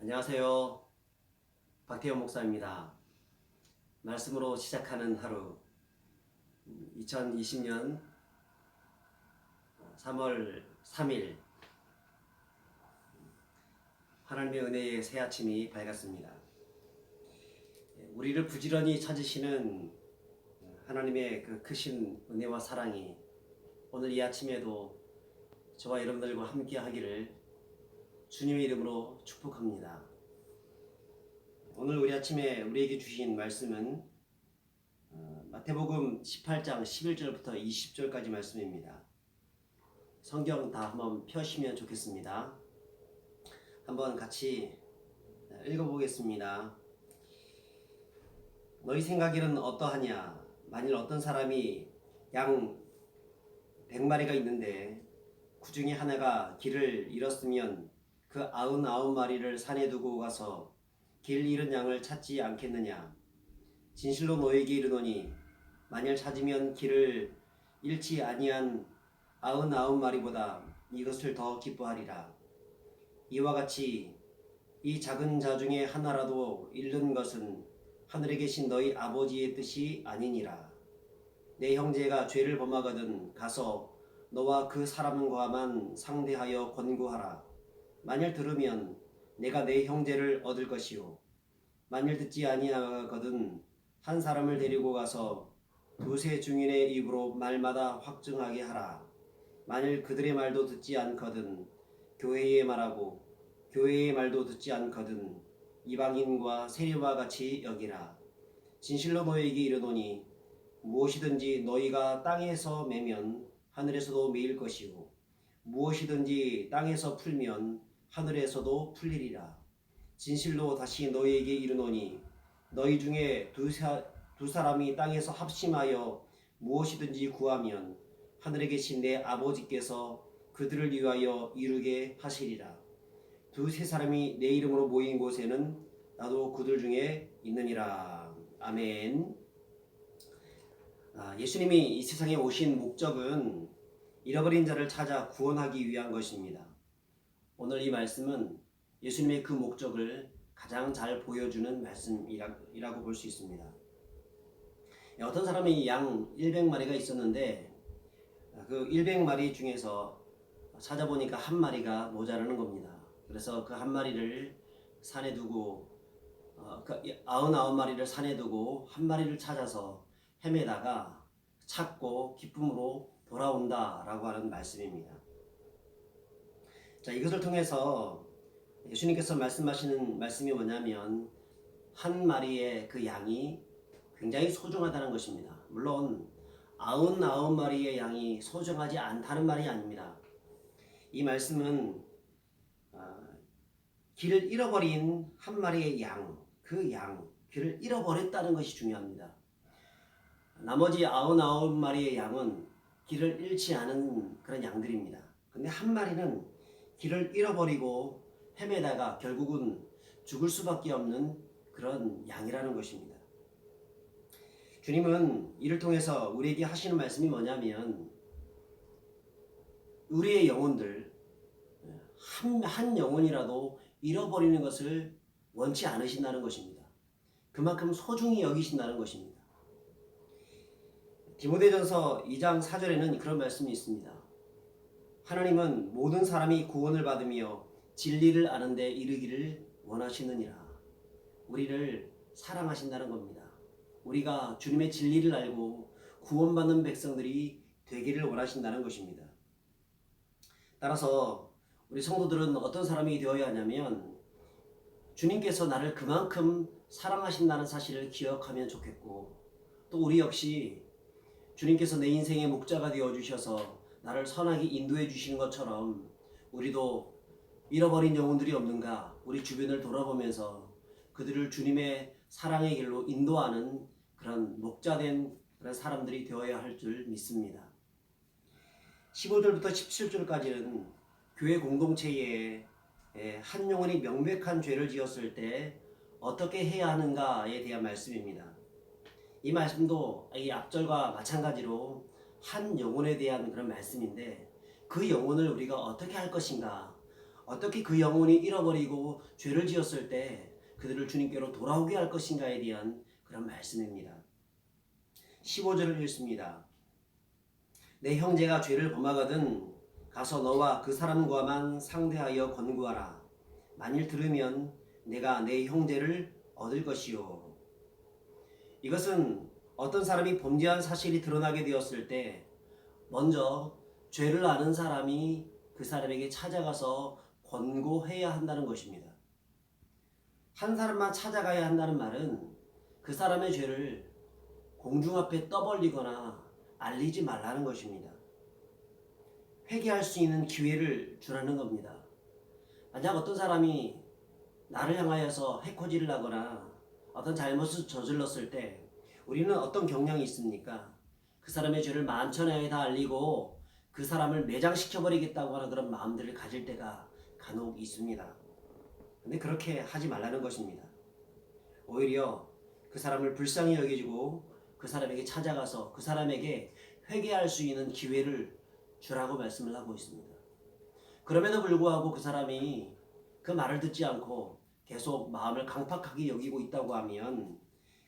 안녕하세요. 박태현 목사입니다. 말씀으로 시작하는 하루, 2020년 3월 3일 하나님의 은혜의 새 아침이 밝았습니다. 우리를 부지런히 찾으시는 하나님의 그 크신 은혜와 사랑이 오늘 이 아침에도 저와 여러분들과 함께 하기를 주님의 이름으로 축복합니다. 오늘 우리 아침에 우리에게 주신 말씀은 마태복음 18장 11절부터 20절까지 말씀입니다. 성경 다 한번 펴시면 좋겠습니다. 한번 같이 읽어보겠습니다. 너희 생각에는 어떠하냐? 만일 어떤 사람이 양 100마리가 있는데 그 중에 하나가 길을 잃었으면 그 99마리를 산에 두고 가서 길 잃은 양을 찾지 않겠느냐? 진실로 너에게 이르노니 만일 찾으면 길을 잃지 아니한 99마리보다 이것을 더 기뻐하리라. 이와 같이 이 작은 자 중에 하나라도 잃는 것은 하늘에 계신 너희 아버지의 뜻이 아니니라. 내 형제가 죄를 범하거든 가서 너와 그 사람과만 상대하여 권고하라. 만일 들으면 내가 내 형제를 얻을 것이요 만일 듣지 아니하거든 한 사람을 데리고 가서 두세 증인의 입으로 말마다 확증하게 하라. 만일 그들의 말도 듣지 않거든 교회의 말하고 교회의 말도 듣지 않거든 이방인과 세리와 같이 여기라. 진실로 너희에게 이르노니 무엇이든지 너희가 땅에서 매면 하늘에서도 매일 것이요 무엇이든지 땅에서 풀면 하늘에서도 풀리리라. 진실로 다시 너희에게 이르노니 너희 중에 두 사람이 땅에서 합심하여 무엇이든지 구하면 하늘에 계신 내 아버지께서 그들을 위하여 이루게 하시리라. 두세 사람이 내 이름으로 모인 곳에는 나도 그들 중에 있느니라. 아멘. 예수님이 이 세상에 오신 목적은 잃어버린 자를 찾아 구원하기 위한 것입니다. 오늘 이 말씀은 예수님의 그 목적을 가장 잘 보여주는 말씀이라고 볼 수 있습니다. 어떤 사람이 양 100마리가 있었는데 그 100마리 중에서 찾아보니까 한 마리가 모자라는 겁니다. 그래서 그 한 마리를 산에 두고 99마리를 산에 두고 한 마리를 찾아서 헤매다가 찾고 기쁨으로 돌아온다라고 하는 말씀입니다. 자, 이것을 통해서 예수님께서 말씀하시는 말씀이 뭐냐면 한 마리의 그 양이 굉장히 소중하다는 것입니다. 물론 99마리의 양이 소중하지 않다는 말이 아닙니다. 이 말씀은 길을 잃어버린 한 마리의 양, 그 길을 잃어버렸다는 것이 중요합니다. 나머지 99마리의 양은 길을 잃지 않은 그런 양들입니다. 근데 한 마리는 길을 잃어버리고 헤매다가 결국은 죽을 수밖에 없는 그런 양이라는 것입니다. 주님은 이를 통해서 우리에게 하시는 말씀이 뭐냐면 우리의 영혼들 한 영혼이라도 잃어버리는 것을 원치 않으신다는 것입니다. 그만큼 소중히 여기신다는 것입니다. 디모데전서 2장 4절에는 그런 말씀이 있습니다. 하나님은 모든 사람이 구원을 받으며 진리를 아는 데 이르기를 원하시느니라. 우리를 사랑하신다는 겁니다. 우리가 주님의 진리를 알고 구원받는 백성들이 되기를 원하신다는 것입니다. 따라서 우리 성도들은 어떤 사람이 되어야 하냐면 주님께서 나를 그만큼 사랑하신다는 사실을 기억하면 좋겠고 또 우리 역시 주님께서 내 인생의 목자가 되어주셔서 나를 선하게 인도해 주시는 것처럼 우리도 잃어버린 영혼들이 없는가 우리 주변을 돌아보면서 그들을 주님의 사랑의 길로 인도하는 그런 목자된 그런 사람들이 되어야 할 줄 믿습니다. 15절부터 17절까지는 교회 공동체에 한 영혼이 명백한 죄를 지었을 때 어떻게 해야 하는가에 대한 말씀입니다. 이 말씀도 이 앞절과 마찬가지로 한 영혼에 대한 그런 말씀인데 그 영혼을 우리가 어떻게 할 것인가, 어떻게 그 영혼이 잃어버리고 죄를 지었을 때 그들을 주님께로 돌아오게 할 것인가에 대한 그런 말씀입니다. 15절을 읽습니다. 내 형제가 죄를 범하거든 가서 너와 그 사람과만 상대하여 권고하라. 만일 들으면 내가 내 형제를 얻을 것이요. 이것은 어떤 사람이 범죄한 사실이 드러나게 되었을 때 먼저 죄를 아는 사람이 그 사람에게 찾아가서 권고해야 한다는 것입니다. 한 사람만 찾아가야 한다는 말은 그 사람의 죄를 공중 앞에 떠벌리거나 알리지 말라는 것입니다. 회개할 수 있는 기회를 주라는 겁니다. 만약 어떤 사람이 나를 향하여서 해코지를 하거나 어떤 잘못을 저질렀을 때 우리는 어떤 경향이 있습니까? 그 사람의 죄를 만천하에 다 알리고 그 사람을 매장시켜버리겠다고 하는 그런 마음들을 가질 때가 간혹 있습니다. 근데 그렇게 하지 말라는 것입니다. 오히려 그 사람을 불쌍히 여겨주고 그 사람에게 찾아가서 그 사람에게 회개할 수 있는 기회를 주라고 말씀을 하고 있습니다. 그럼에도 불구하고 그 사람이 그 말을 듣지 않고 계속 마음을 강팍하게 여기고 있다고 하면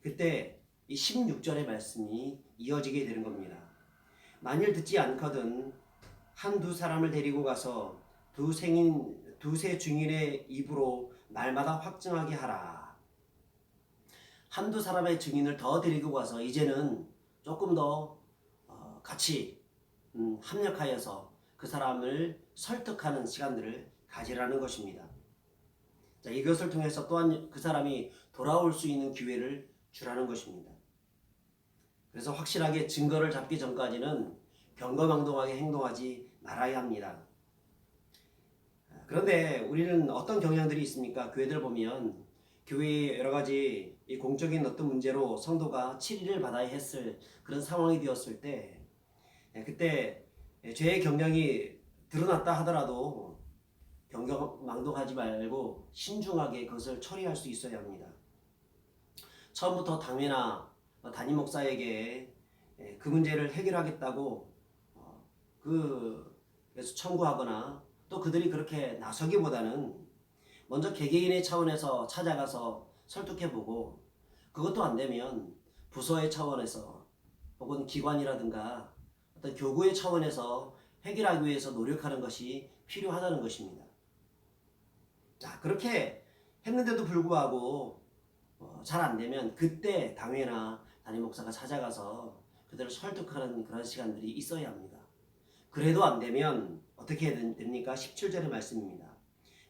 그때 이 16절의 말씀이 이어지게 되는 겁니다. 만일 듣지 않거든 한두 사람을 데리고 가서 두세 증인의 입으로 날마다 확증하게 하라. 한두 사람의 증인을 더 데리고 가서 이제는 조금 더 같이 합력하여서 그 사람을 설득하는 시간들을 가지라는 것입니다. 자, 이것을 통해서 또한 그 사람이 돌아올 수 있는 기회를 주라는 것입니다. 그래서 확실하게 증거를 잡기 전까지는 경거망동하게 행동하지 말아야 합니다. 그런데 우리는 어떤 경향들이 있습니까? 교회들 보면 교회의 여러 가지 이 공적인 어떤 문제로 성도가 치리를 받아야 했을 그런 상황이 되었을 때 그때 죄의 경향이 드러났다 하더라도 경거망동하지 말고 신중하게 그것을 처리할 수 있어야 합니다. 처음부터 당회나 담임 목사에게 그 문제를 해결하겠다고 그래서 청구하거나 또 그들이 그렇게 나서기보다는 먼저 개개인의 차원에서 찾아가서 설득해보고 그것도 안 되면 부서의 차원에서 혹은 기관이라든가 어떤 교구의 차원에서 해결하기 위해서 노력하는 것이 필요하다는 것입니다. 자, 그렇게 했는데도 불구하고 잘 안 되면 그때 당회나 담임 목사가 찾아가서 그들을 설득하는 그런 시간들이 있어야 합니다. 그래도 안 되면 어떻게 해야 됩니까? 17절의 말씀입니다.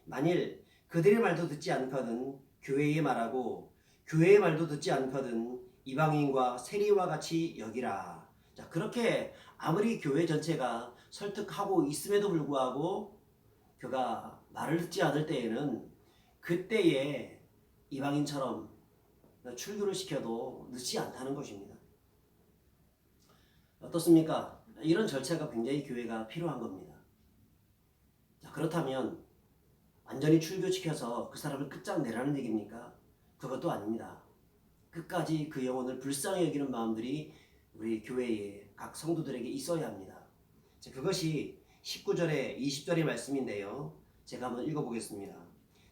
만일 그들의 말도 듣지 않거든 교회의 말하고 교회의 말도 듣지 않거든 이방인과 세리와 같이 여기라. 자, 그렇게 아무리 교회 전체가 설득하고 있음에도 불구하고 그가 말을 듣지 않을 때에는 그때에 이방인처럼 출교를 시켜도 늦지 않다는 것입니다. 어떻습니까? 이런 절차가 굉장히 교회가 필요한 겁니다. 자, 그렇다면 완전히 출교시켜서 그 사람을 끝장내라는 얘기입니까? 그것도 아닙니다. 끝까지 그 영혼을 불쌍히 여기는 마음들이 우리 교회의 각 성도들에게 있어야 합니다. 자, 그것이 19절에 20절의 말씀인데요. 제가 한번 읽어보겠습니다.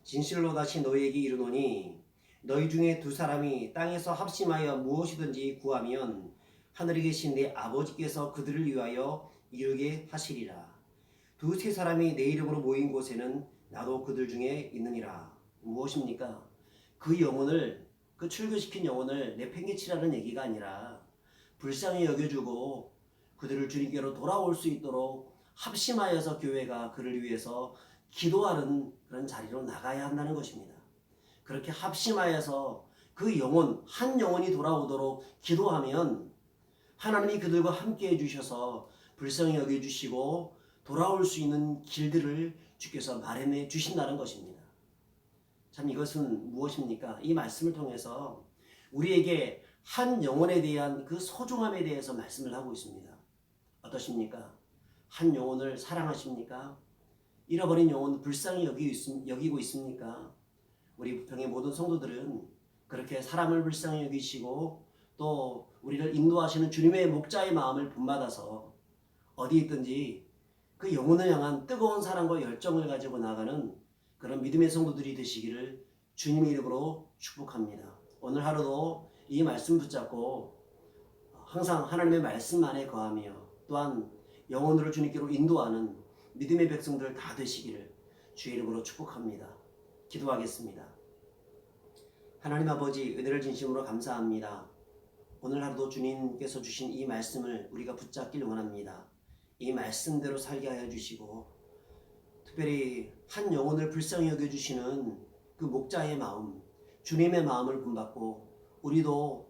진실로 다시 너희에게 이르노니 너희 중에 두 사람이 땅에서 합심하여 무엇이든지 구하면 하늘에 계신 내 아버지께서 그들을 위하여 이루게 하시리라. 두세 사람이 내 이름으로 모인 곳에는 나도 그들 중에 있느니라. 무엇입니까? 그 영혼을 그 출교시킨 영혼을 내팽개치라는 얘기가 아니라 불쌍히 여겨주고 그들을 주님께로 돌아올 수 있도록 합심하여서 교회가 그를 위해서 기도하는 그런 자리로 나가야 한다는 것입니다. 그렇게 합심하여서 그 영혼, 한 영혼이 돌아오도록 기도하면 하나님이 그들과 함께 해주셔서 불쌍히 여겨주시고 돌아올 수 있는 길들을 주께서 마련해 주신다는 것입니다. 참 이것은 무엇입니까? 이 말씀을 통해서 우리에게 한 영혼에 대한 그 소중함에 대해서 말씀을 하고 있습니다. 어떠십니까? 한 영혼을 사랑하십니까? 잃어버린 영혼 불쌍히 여기고 있습니까? 우리 부평의 모든 성도들은 그렇게 사람을 불쌍히 여기시고 또 우리를 인도하시는 주님의 목자의 마음을 본받아서 어디 있든지 그 영혼을 향한 뜨거운 사랑과 열정을 가지고 나가는 그런 믿음의 성도들이 되시기를 주님의 이름으로 축복합니다. 오늘 하루도 이 말씀 붙잡고 항상 하나님의 말씀 안에 거하며 또한 영혼들을 주님께로 인도하는 믿음의 백성들 다 되시기를 주의 이름으로 축복합니다. 기도하겠습니다. 하나님 아버지, 은혜를 진심으로 감사합니다. 오늘 하루도 주님께서 주신 이 말씀을 우리가 붙잡길 원합니다. 이 말씀대로 살게 하여 주시고 특별히 한 영혼을 불쌍히 여겨주시는 그 목자의 마음, 주님의 마음을 본받고 우리도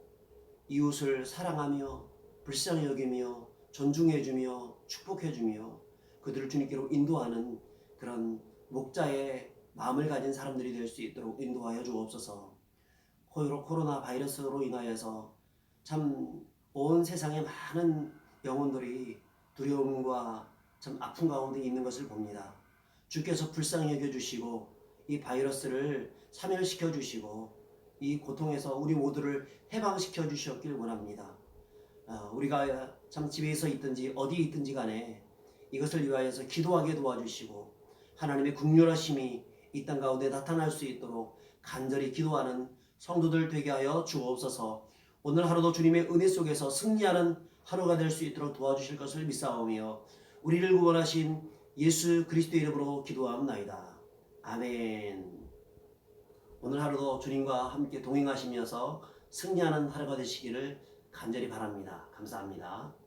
이웃을 사랑하며 불쌍히 여기며 존중해주며 축복해주며 그들을 주님께로 인도하는 그런 목자의 마음을 가진 사람들이 될 수 있도록 인도하여 주옵소서. 코로나 바이러스로 인하여서 참 온 세상에 많은 영혼들이 두려움과 참 아픔 가운데 있는 것을 봅니다. 주께서 불쌍히 여겨주시고 이 바이러스를 사멸시켜 주시고 이 고통에서 우리 모두를 해방시켜 주셨길 원합니다. 우리가 참 집에서 있든지 어디 있든지 간에 이것을 위하여서 기도하게 도와주시고 하나님의 긍휼하심이 이 땅 가운데 나타날 수 있도록 간절히 기도하는 성도들 되게 하여 주옵소서. 오늘 하루도 주님의 은혜 속에서 승리하는 하루가 될 수 있도록 도와주실 것을 믿사오며 우리를 구원하신 예수 그리스도의 이름으로 기도하옵나이다. 아멘. 오늘 하루도 주님과 함께 동행하시면서 승리하는 하루가 되시기를 간절히 바랍니다. 감사합니다.